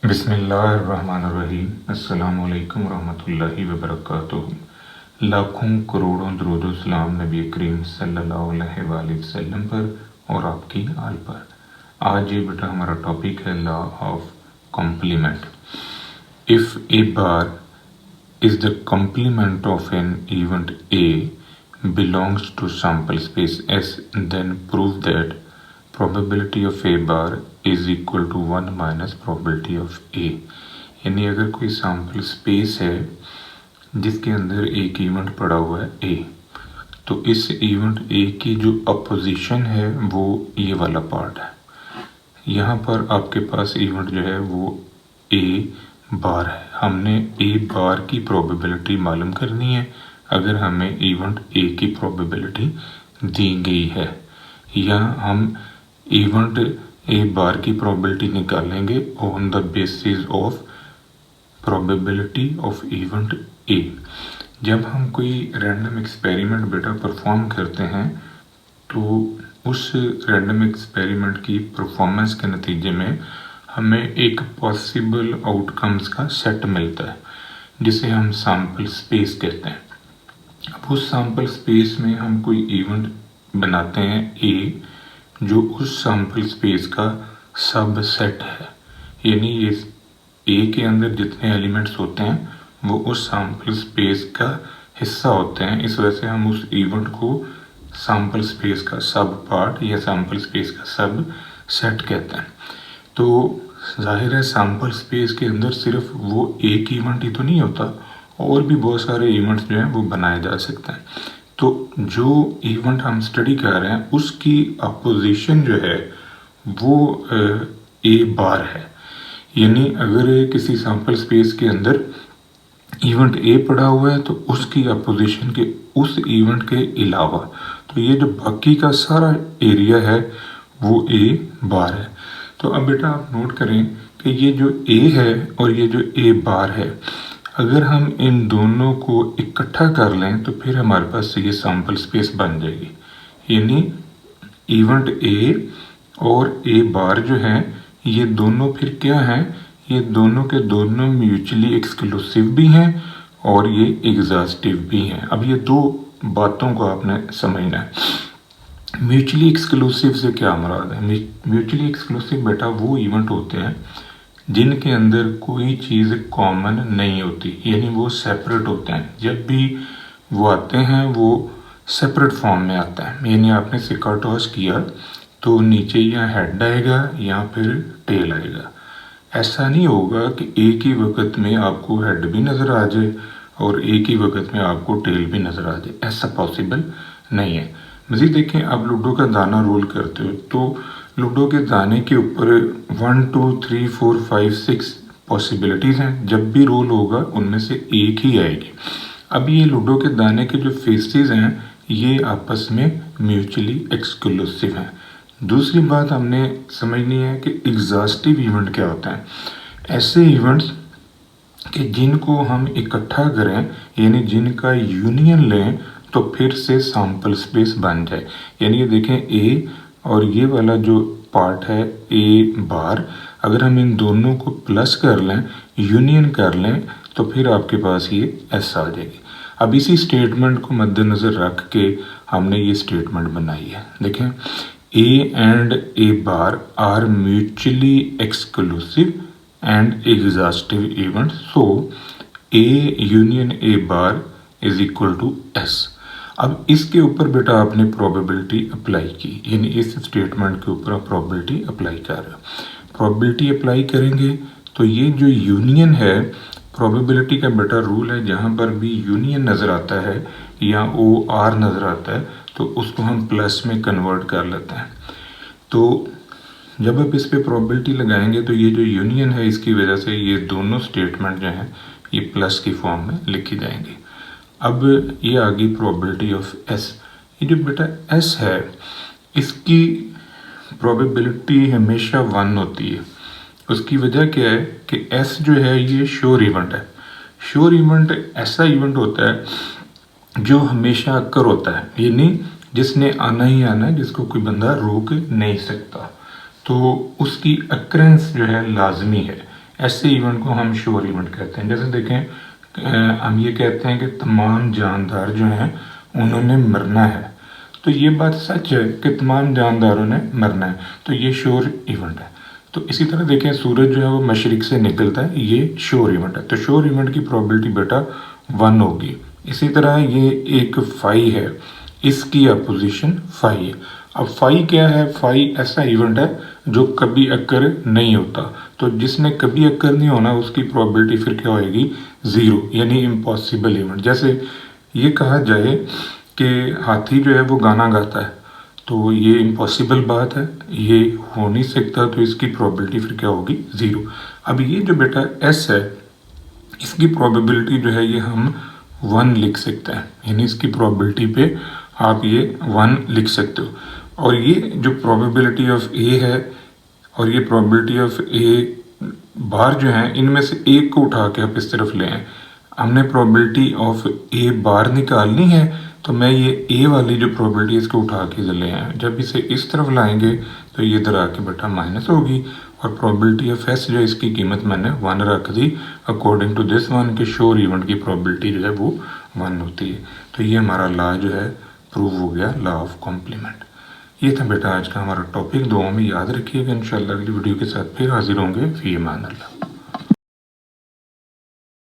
बिस्मिल्लाहिर्रहमानिर्रहीम। अस्सलामुअलैकुम रहमतुल्लाहि वबरकातुहू। लाखों करोड़ों दुरूद सलाम नबी करीम सल्लल्लाहु अलैहि वसल्लम पर और आपकी आल पर। आज ये बेटा हमारा टॉपिक है law of complement. If A bar is the complement of an event A belongs to sample space S, then prove that probability of A bar is equal to 1 minus probability of A। यानी अगर कोई sample space है जिसके अंदर एक event पड़ा हुआ है A, तो इस इवेंट A की जो अपोजिशन है वो ये वाला पार्ट है। यहाँ पर आपके पास इवेंट जो है वो A बार है। हमने A बार की प्रोबेबिलिटी मालूम करनी है अगर हमें इवेंट A की प्रोबेबिलिटी दी गई है, या हम इवेंट A बार की प्रोबेबिलिटी निकालेंगे on the basis of probability of event A। जब हम कोई रैंडम एक्सपेरिमेंट बेटा परफॉर्म करते हैं तो उस रैंडम एक्सपेरिमेंट की परफॉर्मेंस के नतीजे में हमें एक पॉसिबल आउटकम्स का सेट मिलता है जिसे हम सैम्पल स्पेस कहते हैं। अब उस सैम्पल स्पेस में हम कोई इवेंट बनाते हैं A जो उस सैम्पल स्पेस का सब सेट है, यानी ये A के अंदर जितने एलिमेंट्स होते हैं वो उस सैम्पल स्पेस का हिस्सा होते हैं। इस वजह से हम उस इवेंट को सैम्पल स्पेस का सब पार्ट या सैम्पल स्पेस का सब सेट कहते हैं। तो जाहिर है सैम्पल स्पेस के अंदर सिर्फ वो एक इवेंट ही तो नहीं होता, और भी बहुत सारे इवेंट्स जो हैं वो बनाए जा सकते हैं। तो जो इवेंट हम स्टडी कर रहे हैं उसकी अपोजिशन जो है वो A बार है। यानी अगर किसी सैम्पल स्पेस के अंदर इवेंट A पड़ा हुआ है तो उसकी अपोजिशन के उस इवेंट के अलावा तो ये जो बाकी का सारा एरिया है वो A बार है। तो अब बेटा आप नोट करें कि ये जो A है और ये जो A बार है, अगर हम इन दोनों को इकट्ठा कर लें तो फिर हमारे पास ये सैम्पल स्पेस बन जाएगी। यानी इवेंट A और A बार जो हैं ये दोनों फिर क्या हैं, ये दोनों के दोनों म्यूचुअली एक्सक्लूसिव भी हैं और ये एग्जॉस्टिव भी हैं। अब ये दो बातों को आपने समझना है। म्यूचुअली एक्सक्लूसिव से क्या मुराद है? म्यूचुअली एक्सक्लूसिव बेटा वो इवेंट होते हैं जिनके अंदर कोई चीज़ कॉमन नहीं होती, यानी वो सेपरेट होते हैं। जब भी वो आते हैं वो सेपरेट फॉर्म में आता है। यानी आपने सिक्का टॉस किया तो नीचे या हेड आएगा या फिर टेल आएगा। ऐसा नहीं होगा कि एक ही वक्त में आपको हेड भी नज़र आ जाए और एक ही वक्त में आपको टेल भी नज़र आ जाए, ऐसा पॉसिबल नहीं है। मज़ीद देखें, आप लूडो का दाना रोल करते हो तो लूडो के दाने के ऊपर 1 2 3 4 5 6 पॉसिबिलिटीज़ हैं। जब भी रोल होगा उनमें से एक ही आएगी। अब ये लूडो के दाने के जो फेसेस हैं ये आपस में म्यूचुअली एक्सक्लूसिव हैं। दूसरी बात हमने समझनी है कि एग्जॉस्टिव इवेंट क्या होता है। ऐसे इवेंट्स कि जिनको हम इकट्ठा करें, यानी जिनका यूनियन लें तो फिर से सैम्पल स्पेस बन जाए। यानी ये देखें A और ये वाला जो पार्ट है A बार, अगर हम इन दोनों को प्लस कर लें, यूनियन कर लें, तो फिर आपके पास ये S आ जाएगी। अब इसी स्टेटमेंट को मद्देनज़र रख के हमने ये स्टेटमेंट बनाई है। देखें, A and A bar are mutually exclusive and exhaustive event, so A union A bar is equal to S। अब इसके ऊपर बेटा आपने प्रोबेबिलिटी अप्लाई की, यानी इस स्टेटमेंट के ऊपर आप प्रोबेबिलिटी अप्लाई कर रहे हो। प्रोबेबिलिटी अप्लाई करेंगे तो ये जो यूनियन है, प्रोबेबिलिटी का बेटा रूल है, जहाँ पर भी यूनियन नज़र आता है या OR नज़र आता है तो उसको हम प्लस में कन्वर्ट कर लेते हैं। तो जब आप इस पर प्रोबेबिलिटी लगाएंगे तो ये जो यूनियन है इसकी वजह से ये दोनों स्टेटमेंट जो हैं ये प्लस की फॉर्म में लिखी जाएंगी। अब ये आ गई प्रोबेबिलिटी ऑफ S। ये जो बेटा S है इसकी प्रोबेबिलिटी हमेशा 1 होती है। उसकी वजह क्या है कि S जो है ये श्योर इवेंट है। श्योर इवेंट ऐसा इवेंट होता है जो हमेशा अक्कर होता है, यानी जिसने आना ही आना है, जिसको कोई बंदा रोक नहीं सकता, तो उसकी अक्रेंस जो है लाजमी है। ऐसे इवेंट को हम श्योर इवेंट कहते हैं। जैसे देखें, हम ये कहते हैं कि तमाम जानदार जो हैं उन्होंने मरना है, तो ये बात सच है कि तमाम जानदारों ने मरना है, तो ये श्योर इवेंट है। तो इसी तरह देखें, सूरज जो है वो मशरिक से निकलता है, ये श्योर इवेंट है, तो श्योर इवेंट की प्रोबेबिलिटी बेटा 1 होगी। इसी तरह ये एक फाई है, इसकी अपोजिशन फाई है। अब फाई क्या है? फाई ऐसा इवेंट है जो कभी अक्कर नहीं होता, तो जिसने कभी अक्कर नहीं होना उसकी प्रोबेबिलिटी फिर क्या होएगी? 0, यानी इम्पॉसिबल इवेंट। जैसे ये कहा जाए कि हाथी जो है वो गाना गाता है, तो ये इम्पॉसिबल बात है, ये हो नहीं सकता, तो इसकी प्रोबेबिलिटी फिर क्या होगी? 0। अब ये जो बेटा एस है, इसकी प्रोबेबिलिटी जो है ये हम 1 लिख सकते हैं, यानी इसकी प्रोबेबिलिटी पे आप ये 1 लिख सकते हो। और ये जो प्रोबेबिलिटी ऑफ ए है और ये प्रोबेबिलिटी ऑफ ए बार जो है, इनमें से एक को उठा के आप इस तरफ ले आए। हमने प्रोबेबिलिटी ऑफ ए बार निकालनी है, तो मैं ये ए वाली जो प्रोबेबिलिटी इसको उठा के ले आए। जब इसे इस तरफ लाएंगे तो ये इधर आके बेटा माइनस होगी, और प्रोबेबिलिटी ऑफ एस जो इसकी कीमत मैंने 1 रख दी अकॉर्डिंग टू दिस वन, के श्योर इवेंट की प्रोबेबिलिटी जो है वो 1 होती है। तो ये हमारा लॉ जो है प्रूव हो गया, लॉ ऑफ कॉम्प्लीमेंट। ये था बेटा आज का हमारा टॉपिक। दुआ में याद रखिएगा, इंशाल्लाह अगली वीडियो के साथ फिर हाजिर होंगे। फी अमान अल्लाह।